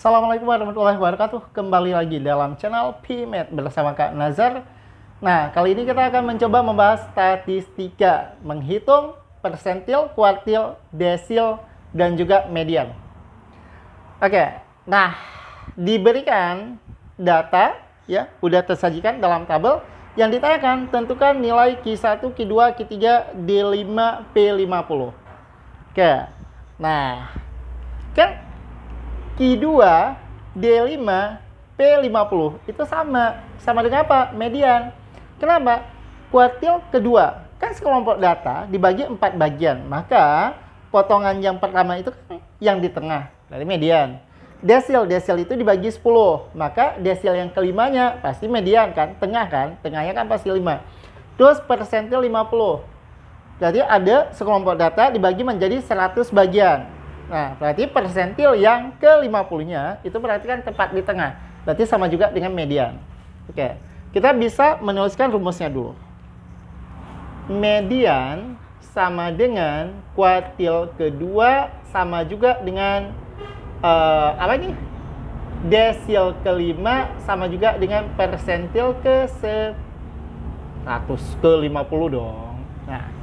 Assalamualaikum warahmatullahi wabarakatuh. Kembali lagi dalam channel PMath bersama Kak Nazar. Nah, kali ini kita akan mencoba membahas statistika, menghitung persentil, kuartil, desil, dan juga median. Oke, nah diberikan data ya, udah tersajikan dalam tabel. Yang ditanyakan, tentukan nilai Q1, Q2, Q3, D5, P50. Oke, nah kan Q2, D5, P50 itu sama dengan apa? Median. Kenapa? Kuartil kedua, kan sekelompok data dibagi 4 bagian, maka potongan yang pertama itu kan yang di tengah, dari median. Desil itu dibagi 10, maka desil yang kelimanya pasti median kan, tengahnya kan pasti 5. Terus persentil 50, jadi ada sekelompok data dibagi menjadi 100 bagian. Nah, berarti persentil yang ke-50-nya itu berarti kan tepat di tengah. Berarti sama juga dengan median. Oke, kita bisa menuliskan rumusnya dulu. Median sama dengan kuartil kedua sama juga dengan apa ini? Desil kelima sama juga dengan persentil ke-100 ke-50 dong. Nah,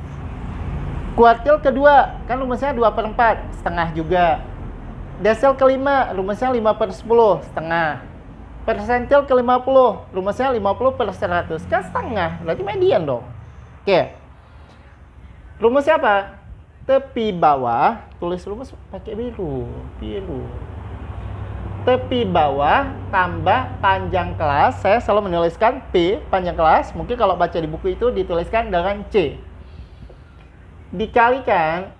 kuartil kedua, kan rumusnya 2/4, setengah juga. Desil kelima, rumusnya 5/10, setengah. Persentil ke-50, rumusnya 50/100, kan setengah, berarti median dong. Oke. Rumusnya apa? Tepi bawah, tulis rumus pakai biru. Tepi bawah tambah panjang kelas, saya selalu menuliskan P, panjang kelas, mungkin kalau baca di buku itu dituliskan dengan C. Dikalikan,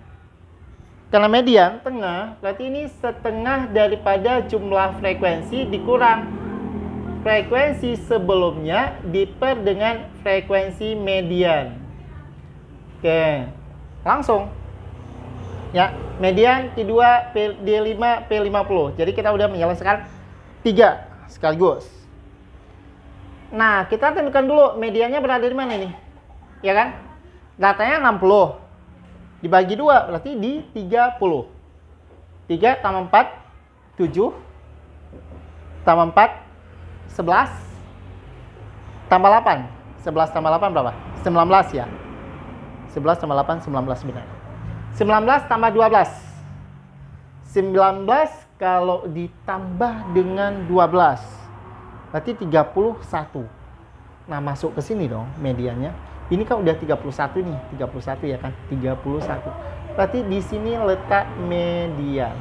karena median tengah, berarti ini setengah daripada jumlah frekuensi dikurang frekuensi sebelumnya diper dengan frekuensi median. Oke, langsung ya, median Q2, D5, P50. Jadi kita udah menyelesaikan 3 sekaligus. Nah, kita tentukan dulu mediannya berada di mana nih, ya kan? Datanya 60 dibagi 2 berarti di 30. 3 tambah 4 7, tambah 4 11, tambah 8. 11 tambah 8 berapa? 19 ya. 11 tambah 8 19 benar. 19 tambah 12. 19 kalau ditambah dengan 12 berarti 31. Nah, masuk ke sini dong mediannya. Ini kan udah 31 nih, 31 ya kan? 31. Berarti di sini letak median.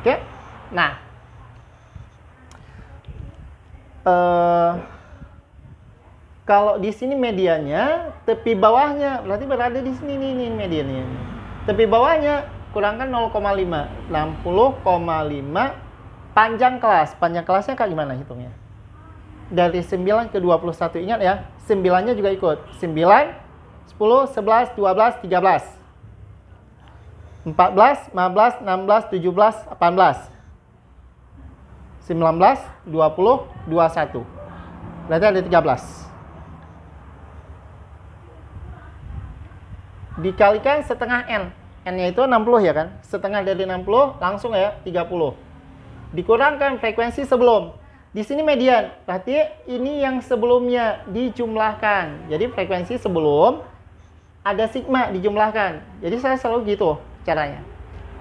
Oke. Nah, kalau di sini mediannya, tepi bawahnya berarti berada di sini nih mediannya. Tepi bawahnya kurangkan 0,5, 60,5 panjang kelas. Panjang kelasnya kayak gimana hitungnya? Dari 9 ke 21, ingat ya, 9-nya juga ikut. 9, 10, 11, 12, 13, 14, 15, 16, 17, 18, 19, 20, 21. Berarti ada 13. Dikalikan setengah N. N-nya itu 60 ya kan? Setengah dari 60 langsung ya 30. Dikurangkan frekuensi sebelum. Di sini median, berarti ini yang sebelumnya dijumlahkan. Jadi frekuensi sebelum ada sigma dijumlahkan. Jadi saya selalu gitu caranya.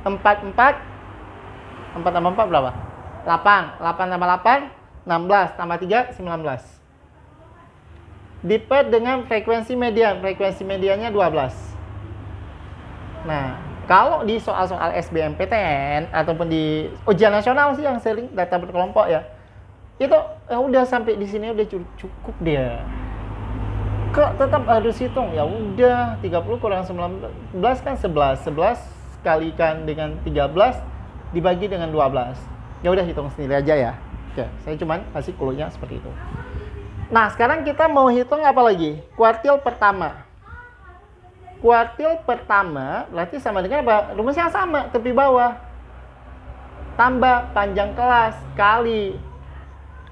4 tambah 4 berapa? 8. 8 tambah 8, 16. Tambah 3, 19. Diper dengan frekuensi median. Frekuensi mediannya 12. Nah, kalau di soal-soal SBMPTN ataupun di ujian nasional sih yang sering data berkelompok ya, itu udah sampai di sini udah cukup dia. Kok tetap harus hitung? Ya udah, 30 kurang 19 kan 11. 11 kalikan dengan 13 dibagi dengan 12. Ya udah, hitung sendiri aja ya. Oke, saya cuman kasih clue-nya seperti itu. Nah, sekarang kita mau hitung apa lagi? Kuartil pertama. Kuartil pertama berarti sama dengan apa? Rumusnya sama, tepi bawah tambah panjang kelas kali.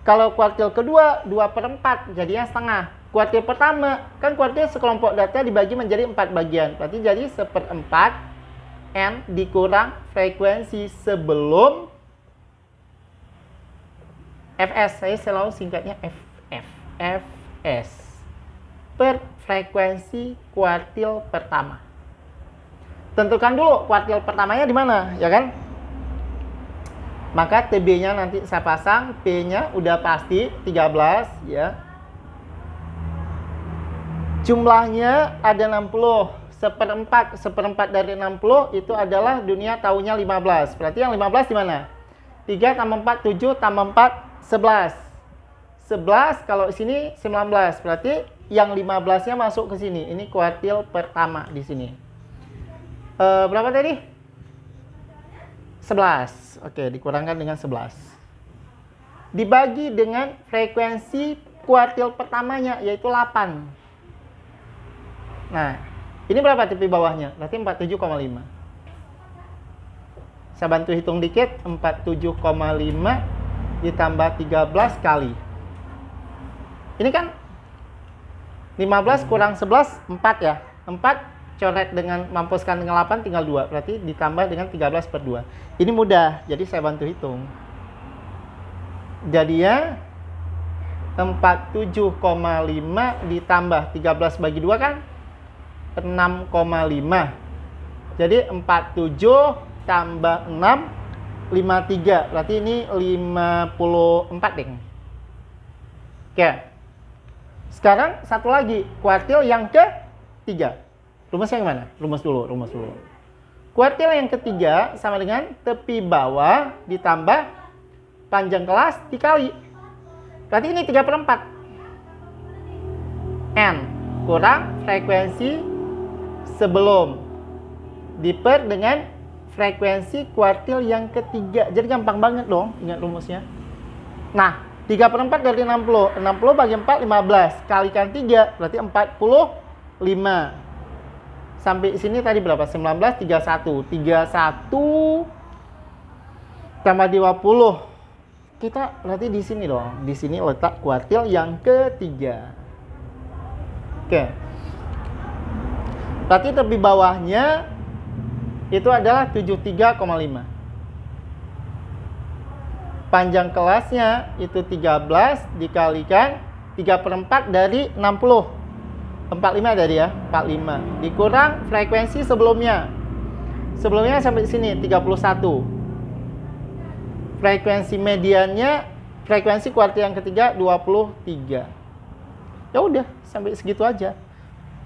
Kalau kuartil kedua 2/4 jadinya setengah. Kuartil pertama kan kuartil sekelompok data dibagi menjadi 4 bagian, berarti jadi 1/4 N dikurang frekuensi sebelum Fs. Saya selalu singkatnya Fs per frekuensi kuartil pertama. Tentukan dulu kuartil pertamanya di mana, ya kan? Maka TB-nya nanti saya pasang, P-nya udah pasti 13 ya. Jumlahnya ada 60, seperempat dari 60 itu adalah dunia tahunya 15. Berarti yang 15 di mana? 3 tambah 4, 7 tambah 4, 11. 11 kalau sini 19. Berarti yang 15-nya masuk ke sini. Ini kuartil pertama di sini. Berapa tadi? 11. Oke, dikurangkan dengan 11. Dibagi dengan frekuensi kuartil pertamanya, yaitu 8. Nah, ini berapa TP bawahnya? Berarti 47,5. Saya bantu hitung dikit. 47,5 ditambah 13 kali. Ini kan 15 kurang 11, 4 ya. 4 coret dengan mampuskan dengan 8 tinggal 2. Berarti ditambah dengan 13 per 2. Ini mudah, jadi saya bantu hitung. Jadinya 47,5 ditambah 13 bagi 2 kan 6,5. Jadi 47 tambah 6, 53. Berarti ini 54 ding. Oke. Sekarang satu lagi, kuartil yang ketiga. Rumusnya yang mana? Rumus dulu. Kuartil yang ketiga sama dengan tepi bawah ditambah panjang kelas dikali. Berarti ini 3/4. N kurang frekuensi sebelum diper dengan frekuensi kuartil yang ketiga. Jadi gampang banget dong ingat rumusnya. Nah, 3/4 dari 60. 60 bagi 4, 15. Kalikan 3, berarti 45. Sampai sini tadi berapa? 19, 31. 31 tambah 20. Kita berarti di sini dong. Di sini letak kuartil yang ketiga. Oke. Berarti tepi bawahnya itu adalah 73,5. Panjang kelasnya itu 13 dikalikan 3/4 dari 60. 45 tadi ya, 45. Dikurang frekuensi sebelumnya. Sebelumnya sampai sini 31. Frekuensi mediannya, frekuensi kuartil yang ketiga 23. Ya udah, sampai segitu aja.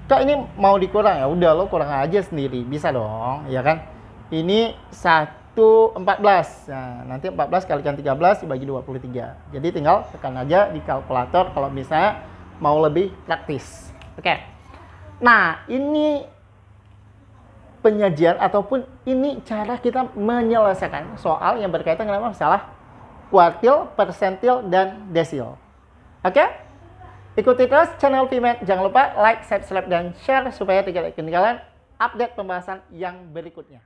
Kak ini mau dikurang, ya udah lo kurang aja sendiri. Bisa dong, ya kan? Ini 1/14. Nah, nanti 14 kalikan 13 dibagi 23. Jadi tinggal tekan aja di kalkulator kalau misalnya mau lebih praktis. Oke. Nah, ini penyajian ataupun ini cara kita menyelesaikan soal yang berkaitan dengan masalah kuartil, persentil, dan desil. Oke? Ikuti terus channel PMath. Jangan lupa like, subscribe, dan share supaya tidak ketinggalan update pembahasan yang berikutnya.